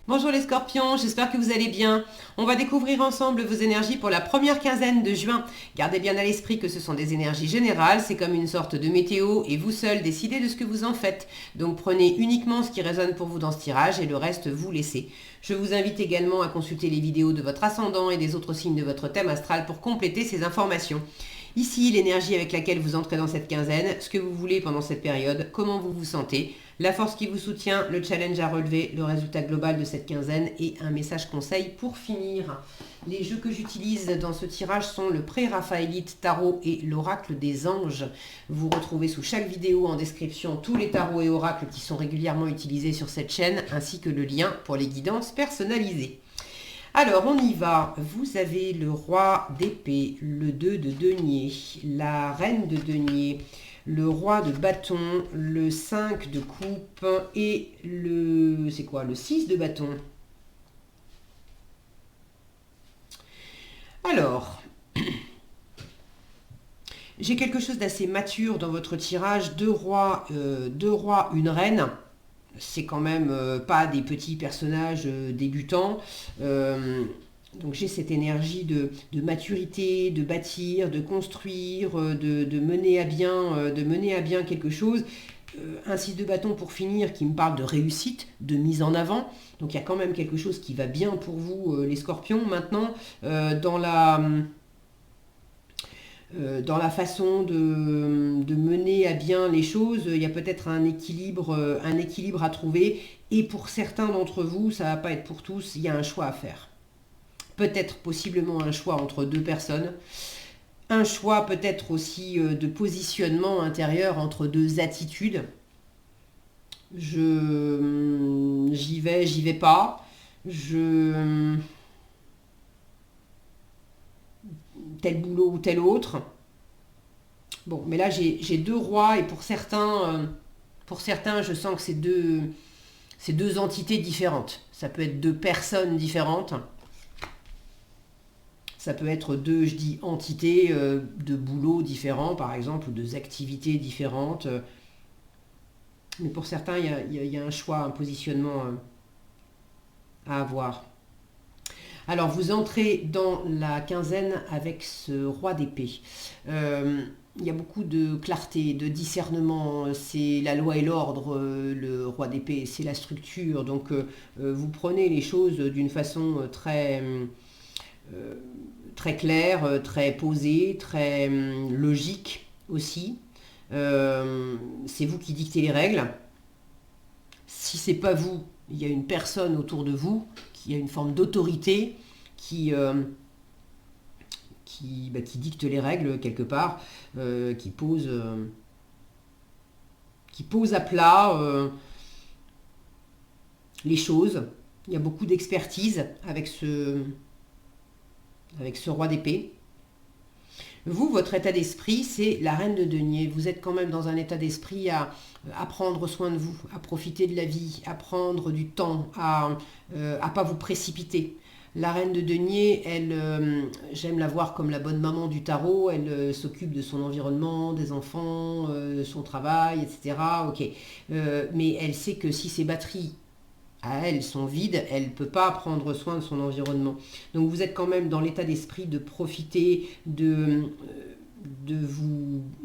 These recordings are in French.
Bonjour les scorpions, j'espère que vous allez bien. On va découvrir ensemble vos énergies pour la première quinzaine de juin. Gardez bien à l'esprit que ce sont des énergies générales, c'est comme une sorte de météo et vous seul décidez de ce que vous en faites. Donc prenez uniquement ce qui résonne pour vous dans ce tirage et le reste vous laissez. Je vous invite également à consulter les vidéos de votre ascendant et des autres signes de votre thème astral pour compléter ces informations. Ici, l'énergie avec laquelle vous entrez dans cette quinzaine, ce que vous voulez pendant cette période, comment vous vous sentez, la force qui vous soutient, le challenge à relever, le résultat global de cette quinzaine et un message conseil pour finir. Les jeux que j'utilise dans ce tirage sont le pré-raphaélite tarot et l'oracle des anges. Vous retrouvez sous chaque vidéo en description tous les tarots et oracles qui sont régulièrement utilisés sur cette chaîne ainsi que le lien pour les guidances personnalisées. Alors, on y va. Vous avez le roi d'épée, le 2 de denier, la reine de denier, le roi de bâton, le 5 de coupe et le... c'est quoi? Le 6 de bâton. Alors, j'ai quelque chose d'assez mature dans votre tirage. Deux rois, une reine. C'est quand même pas des petits personnages débutants. Donc j'ai cette énergie de maturité, de bâtir, de construire, de mener à bien quelque chose. Un 6 de bâton pour finir qui me parle de réussite, de mise en avant. Donc il y a quand même quelque chose qui va bien pour vous les scorpions. Maintenant, dans la façon de mener à bien les choses, il y a peut-être un équilibre à trouver. Et pour certains d'entre vous, ça ne va pas être pour tous, il y a un choix à faire. Peut-être possiblement un choix entre deux personnes. Un choix peut-être aussi de positionnement intérieur entre deux attitudes. J'y vais pas. Tel boulot ou tel autre. Bon, mais là j'ai deux rois et pour certains, je sens que c'est deux entités différentes. Ça peut être deux personnes différentes. Ça peut être deux, je dis, entités de boulot différents, par exemple, ou deux activités différentes. Mais pour certains, il y a un choix, un positionnement à avoir. Alors, vous entrez dans la quinzaine avec ce roi d'épée. Il y a beaucoup de clarté, de discernement. C'est la loi et l'ordre, le roi d'épée, c'est la structure. Donc, vous prenez les choses d'une façon très claire, très posée, très logique aussi. C'est vous qui dictez les règles. Si c'est pas vous, il y a une personne autour de vous qui a une forme d'autorité qui dicte les règles quelque part, qui pose à plat les choses. Il y a beaucoup d'expertise avec ce roi d'épée. Vous, votre état d'esprit, c'est la reine de denier. Vous êtes quand même dans un état d'esprit à prendre soin de vous, à profiter de la vie, à prendre du temps, à pas vous précipiter. La reine de denier, j'aime la voir comme la bonne maman du tarot. Elle s'occupe de son environnement, des enfants, son travail, etc. Ok, mais elle sait que si ses batteries à elle sont vides, elle ne peut pas prendre soin de son environnement. Donc vous êtes quand même dans l'état d'esprit de profiter, de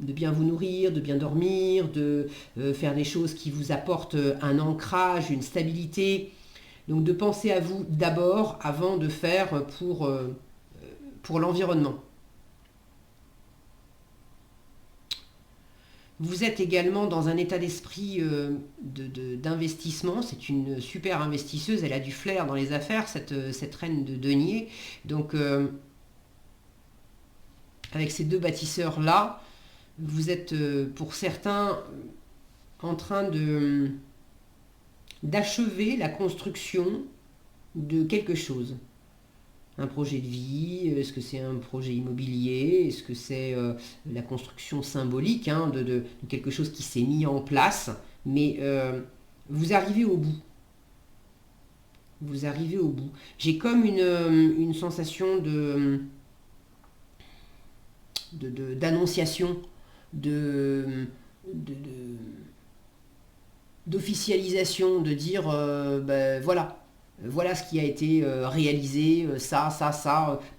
bien vous nourrir, de bien dormir, de faire des choses qui vous apportent un ancrage, une stabilité. Donc de penser à vous d'abord avant de faire pour l'environnement. Vous êtes également dans un état d'esprit d'investissement. C'est une super investisseuse. Elle a du flair dans les affaires, cette reine de denier. Donc, avec ces deux bâtisseurs-là, vous êtes, pour certains, en train d'achever la construction de quelque chose. Un projet de vie, est-ce que c'est un projet immobilier, est-ce que c'est la construction symbolique de quelque chose qui s'est mis en place, mais vous arrivez au bout. Vous arrivez au bout. J'ai comme une sensation d'annonciation, d'officialisation, de dire ben, voilà, Voilà ce qui a été réalisé, ça.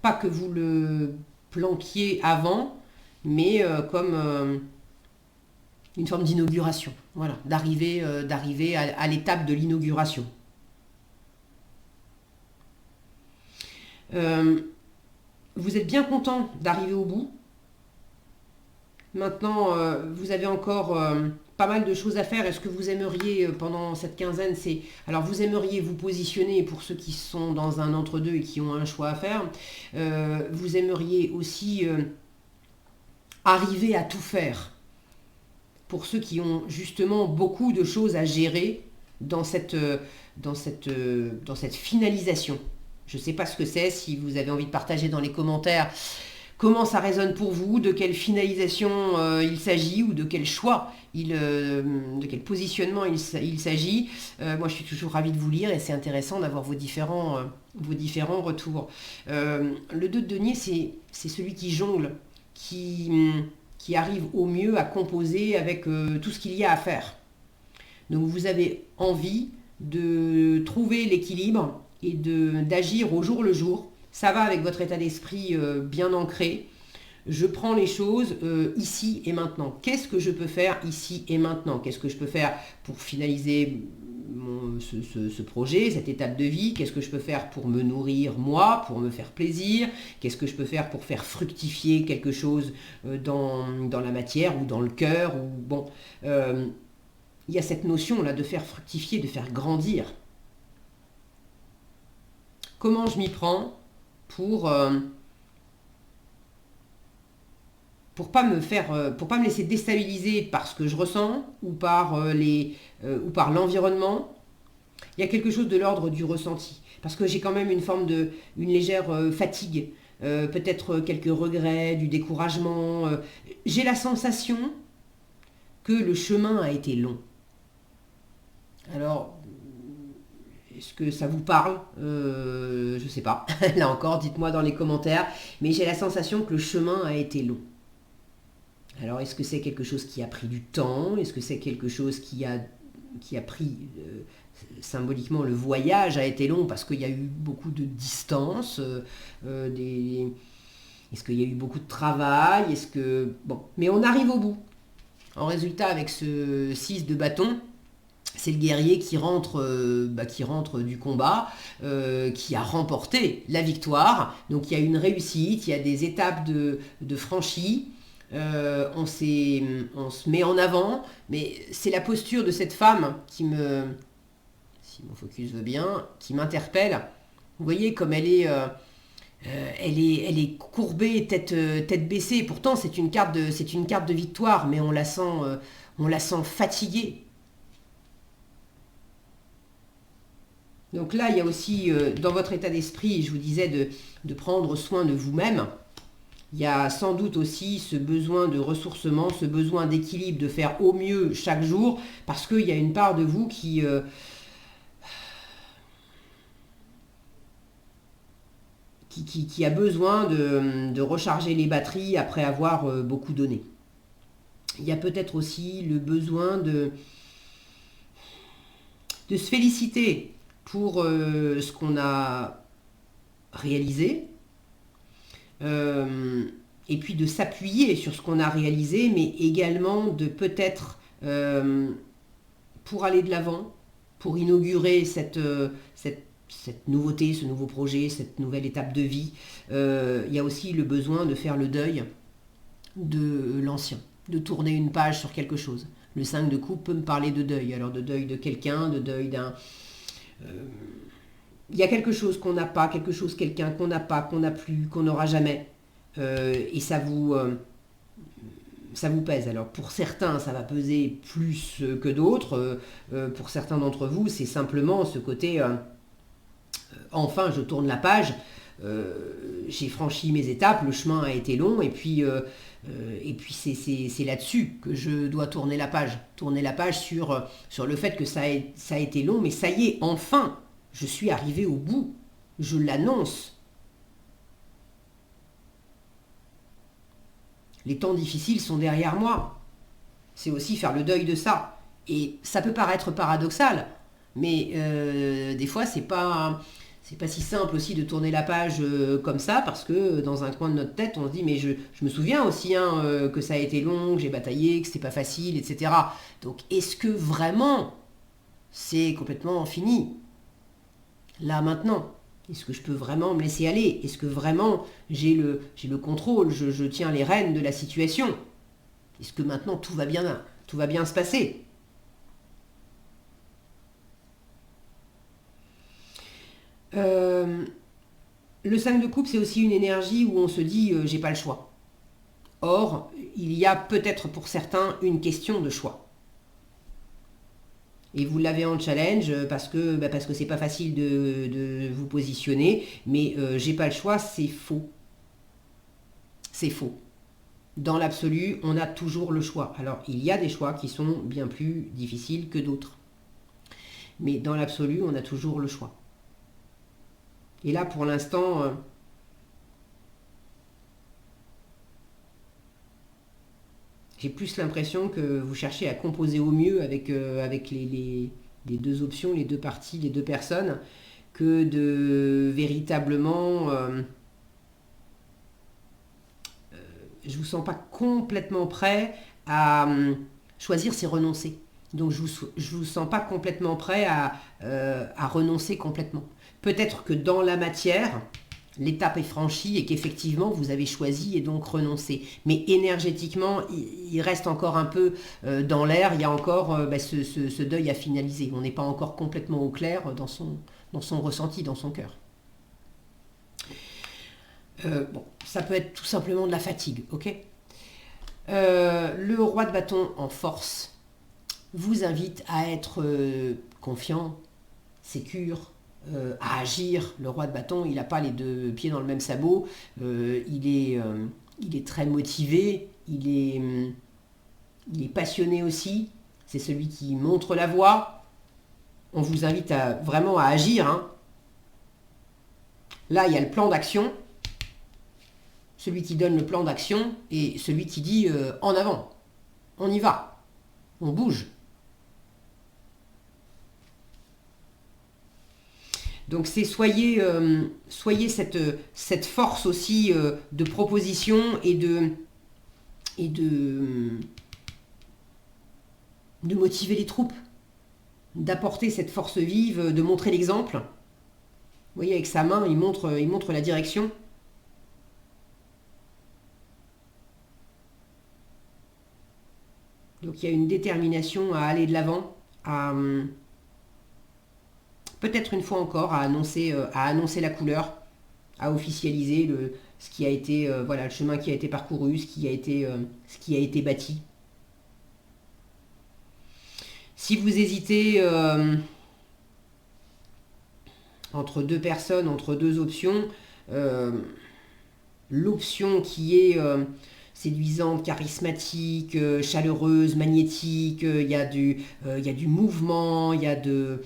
Pas que vous le planquiez avant, mais comme une forme d'inauguration. Voilà, d'arriver à l'étape de l'inauguration. Vous êtes bien content d'arriver au bout. Maintenant, vous avez encore pas mal de choses à faire. Est-ce que vous aimeriez, pendant cette quinzaine, alors vous aimeriez vous positionner pour ceux qui sont dans un entre-deux et qui ont un choix à faire. Vous aimeriez aussi arriver à tout faire pour ceux qui ont justement beaucoup de choses à gérer dans cette finalisation. Je ne sais pas ce que c'est, si vous avez envie de partager dans les commentaires comment ça résonne pour vous, de quelle finalisation il s'agit ou de quel choix, de quel positionnement il s'agit. Moi, je suis toujours ravie de vous lire et c'est intéressant d'avoir vos différents retours. Le 2 de denier, c'est celui qui jongle, qui arrive au mieux à composer avec tout ce qu'il y a à faire. Donc vous avez envie de trouver l'équilibre et d'agir au jour le jour. Ça va avec votre état d'esprit bien ancré. Je prends les choses ici et maintenant. Qu'est-ce que je peux faire ici et maintenant? Qu'est-ce que je peux faire pour finaliser ce projet, cette étape de vie? Qu'est-ce que je peux faire pour me nourrir moi, pour me faire plaisir? Qu'est-ce que je peux faire pour faire fructifier quelque chose dans la matière ou dans le cœur? Il y a cette notion là de faire fructifier, de faire grandir. Comment je m'y prends pour pas me laisser déstabiliser par ce que je ressens ou par l'environnement. Il y a quelque chose de l'ordre du ressenti, parce que j'ai quand même une légère fatigue, peut-être quelques regrets, du découragement. J'ai la sensation que le chemin a été long. Alors, est-ce que ça vous parle? Je ne sais pas. Là encore, dites-moi dans les commentaires. Mais j'ai la sensation que le chemin a été long. Alors, est-ce que c'est quelque chose qui a pris du temps? Est-ce que c'est quelque chose qui a pris... symboliquement, le voyage a été long parce qu'il y a eu beaucoup de distance. Est-ce qu'il y a eu beaucoup de travail? Mais on arrive au bout. En résultat, avec ce 6 de bâton, c'est le guerrier qui rentre du combat, qui a remporté la victoire. Donc il y a une réussite, il y a des étapes de franchies. On se met en avant, mais c'est la posture de cette femme si mon focus veut bien, qui m'interpelle. Vous voyez comme elle est courbée, tête baissée. Pourtant c'est une carte de victoire, mais on la sent fatiguée. Donc là, il y a aussi, dans votre état d'esprit, je vous disais de prendre soin de vous-même. Il y a sans doute aussi ce besoin de ressourcement, ce besoin d'équilibre, de faire au mieux chaque jour, parce qu'il y a une part de vous qui a besoin de recharger les batteries après avoir beaucoup donné. Il y a peut-être aussi le besoin de se féliciter pour ce qu'on a réalisé, et puis de s'appuyer sur ce qu'on a réalisé, mais également de peut-être, pour aller de l'avant, pour inaugurer cette nouveauté, ce nouveau projet, cette nouvelle étape de vie, il y a aussi le besoin de faire le deuil de l'ancien, de tourner une page sur quelque chose. Le 5 de coupe peut me parler de deuil, alors de deuil de quelqu'un, de deuil d'un... Il y a quelque chose qu'on n'a pas, quelqu'un qu'on n'a pas, qu'on n'a plus, qu'on n'aura jamais. Et ça vous pèse. Alors pour certains, ça va peser plus que d'autres. Pour certains d'entre vous, c'est simplement ce côté enfin, je tourne la page. J'ai franchi mes étapes, le chemin a été long, et puis c'est là-dessus que je dois tourner la page. Tourner la page sur le fait que ça a été long, mais ça y est, enfin, je suis arrivé au bout. Je l'annonce. Les temps difficiles sont derrière moi. C'est aussi faire le deuil de ça. Et ça peut paraître paradoxal, Mais des fois, c'est pas si simple aussi de tourner la page comme ça, parce que dans un coin de notre tête, on se dit, mais je me souviens aussi hein, que ça a été long, que j'ai bataillé, que c'était pas facile, etc. Donc, est-ce que vraiment c'est complètement fini, là, maintenant? Est-ce que je peux vraiment me laisser aller? Est-ce que vraiment j'ai le contrôle, je tiens les rênes de la situation? Est-ce que maintenant tout va bien se passer? Euh, le 5 de coupe, c'est aussi une énergie où on se dit j'ai pas le choix. Or, il y a peut-être pour certains une question de choix. Et vous l'avez en challenge parce que c'est pas facile de vous positionner, mais j'ai pas le choix, c'est faux. C'est faux. Dans l'absolu, on a toujours le choix. Alors, il y a des choix qui sont bien plus difficiles que d'autres. Mais dans l'absolu, on a toujours le choix. Et là, pour l'instant, j'ai plus l'impression que vous cherchez à composer au mieux avec les deux options, les deux parties, les deux personnes, que de véritablement... je vous sens pas complètement prêt à choisir, c'est renoncer. Donc je vous sens pas complètement prêt à renoncer complètement. Peut-être que dans la matière, l'étape est franchie et qu'effectivement vous avez choisi et donc renoncé. Mais énergétiquement, il reste encore un peu dans l'air, il y a encore ce deuil à finaliser. On n'est pas encore complètement au clair dans son ressenti, dans son cœur. Bon, ça peut être tout simplement de la fatigue, ok. Le roi de bâton en force vous invite à être confiant, sécure, à agir. Le roi de bâton, il n'a pas les deux pieds dans le même sabot, il est très motivé, il est passionné aussi, c'est celui qui montre la voie. On vous invite vraiment à agir, hein. Là, il y a le plan d'action, celui qui donne le plan d'action et celui qui dit en avant, on y va, on bouge. Donc c'est soyez cette force aussi de proposition et de motiver les troupes, d'apporter cette force vive, de montrer l'exemple. Vous voyez, avec sa main, il montre la direction. Donc il y a une détermination à aller de l'avant, à peut-être une fois encore à annoncer la couleur, à officialiser ce qui a été le chemin qui a été parcouru, ce qui a été bâti. Si vous hésitez entre deux personnes, entre deux options, l'option qui est séduisante, charismatique, chaleureuse, magnétique, il y a du mouvement, il y a de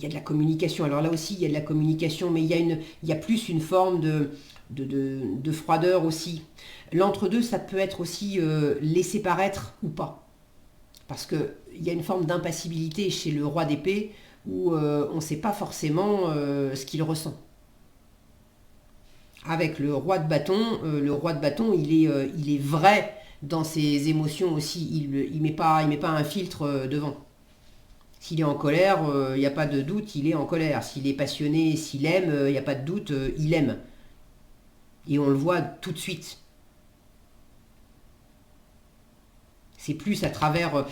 la communication. Alors là aussi, il y a de la communication, mais il y a plus une forme de froideur aussi. L'entre-deux, ça peut être aussi laisser paraître ou pas. Parce qu'il y a une forme d'impassibilité chez le roi d'épée où on ne sait pas forcément ce qu'il ressent. Avec le roi de bâton, il est vrai dans ses émotions aussi. Il met pas un filtre devant. S'il est en colère, il n'y a pas de doute, il est en colère. S'il est passionné, s'il aime, il n'y a pas de doute, il aime. Et on le voit tout de suite. C'est plus à travers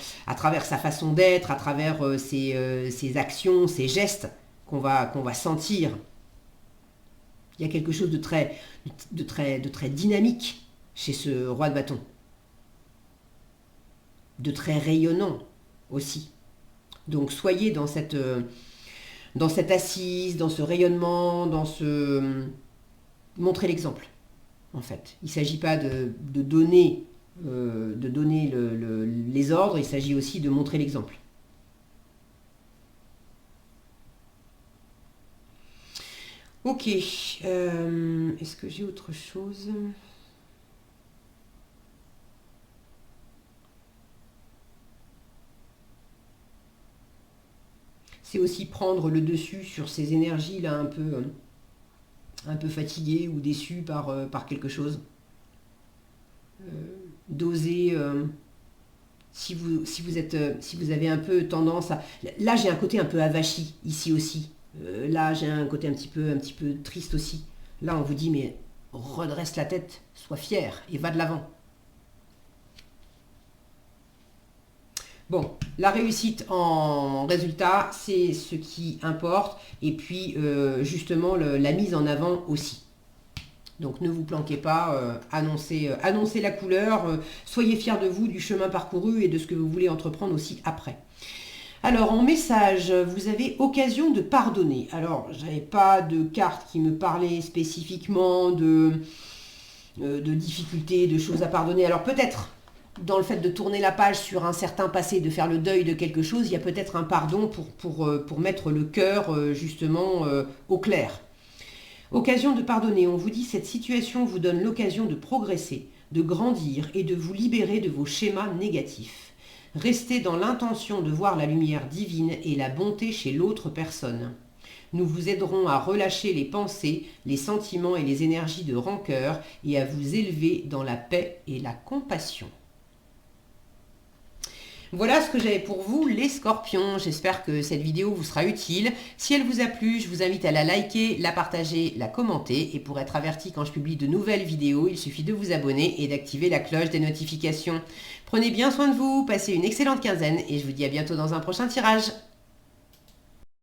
sa façon d'être, à travers ses actions, ses gestes qu'on va sentir. Il y a quelque chose de très dynamique chez ce roi de bâton. De très rayonnant aussi. Donc soyez dans cette assise, dans ce rayonnement, montrer l'exemple, en fait. Il ne s'agit pas de donner, les ordres, il s'agit aussi de montrer l'exemple. Ok, est-ce que j'ai autre chose ? C'est aussi prendre le dessus sur ces énergies-là un peu fatiguées ou déçues par quelque chose. D'oser, si vous avez un peu tendance à... Là, j'ai un côté un peu avachi, ici aussi. Là, j'ai un côté un petit peu triste aussi. Là, on vous dit, mais redresse la tête, sois fier et va de l'avant. Bon, la réussite en résultat, c'est ce qui importe. Et puis, justement, la mise en avant aussi. Donc, ne vous planquez pas, annoncez la couleur. Soyez fiers de vous, du chemin parcouru et de ce que vous voulez entreprendre aussi après. Alors, en message, vous avez occasion de pardonner. Alors, je n'avais pas de carte qui me parlait spécifiquement de difficultés, de choses à pardonner. Alors, peut-être, dans le fait de tourner la page sur un certain passé, de faire le deuil de quelque chose, il y a peut-être un pardon pour mettre le cœur, justement, au clair. Occasion de pardonner. On vous dit, cette situation vous donne l'occasion de progresser, de grandir et de vous libérer de vos schémas négatifs. Restez dans l'intention de voir la lumière divine et la bonté chez l'autre personne. Nous vous aiderons à relâcher les pensées, les sentiments et les énergies de rancœur et à vous élever dans la paix et la compassion. Voilà ce que j'avais pour vous, les scorpions. J'espère que cette vidéo vous sera utile. Si elle vous a plu, je vous invite à la liker, la partager, la commenter. Et pour être averti quand je publie de nouvelles vidéos, il suffit de vous abonner et d'activer la cloche des notifications. Prenez bien soin de vous, passez une excellente quinzaine et je vous dis à bientôt dans un prochain tirage.